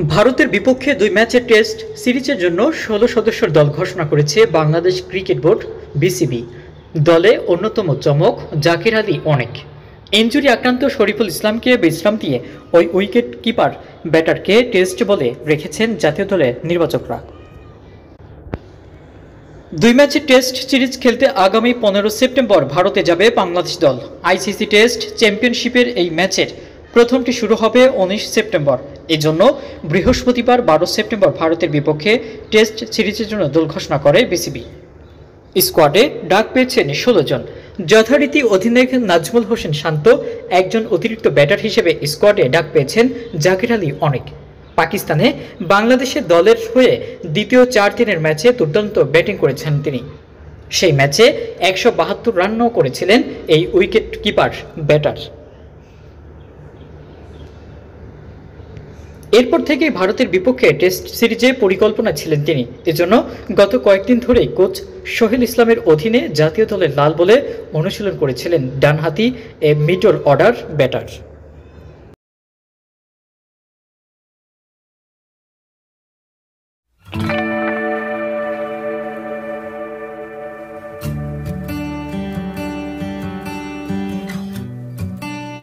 ভারতের বিপক্ষে ২ ম্যাচের টেস্ট সিরিজের জন্য ১৬ সদস্যের দল ঘোষণা করেছে বাংলাদেশ ক্রিকেট বোর্ড বিসিবি। দলে অন্যতম চমক জাকির আলী অনেক। ইনজুরি আক্রান্ত শরীফুল ইসলামকে বিশ্রাম দিয়ে ওই উইকেট কিপার ব্যাটারকে টেস্ট বলে রেখেছেন জাতীয় দলের নির্বাচকরা। ২ ম্যাচের টেস্ট সিরিজ খেলতে আগামী ১৫ সেপ্টেম্বর ভারতে যাবে বাংলাদেশ দল। আইসিসি টেস্ট চ্যাম্পিয়নশিপের এই ম্যাচের প্রথমটি শুরু হবে ১৯ সেপ্টেম্বর। এজন্য বৃহস্পতিবার ১২ সেপ্টেম্বর ভারতের বিপক্ষে টেস্ট সিরিজের জন্য দল ঘোষণা করে বিসিবি। স্কোয়াডে ডাক পেয়েছেন ১৬ জন। যথারীতি অধিনায়ক নাজমুল হোসেন শান্ত একজন অতিরিক্ত ব্যাটার হিসেবে স্কোয়াডে ডাক পেয়েছেন জাকির আলী অনেক। পাকিস্তানে বাংলাদেশের দলের হয়ে দ্বিতীয় ৪ দিনের ম্যাচে দুর্দান্ত ব্যাটিং করেছেন তিনি। সেই ম্যাচে ১৭২ রানও করেছিলেন এই উইকেট কিপার ব্যাটার। এরপর থেকেই ভারতের বিপক্ষে টেস্ট সিরিজে পরিকল্পনা ছিলেন তিনি। এজন্য গত কয়েকদিন ধরেই কোচ সোহেল ইসলামের অধীনে জাতীয় দলের লাল বলে অনুশীলন করেছিলেন ডানহাতি মিডল অর্ডার ব্যাটার।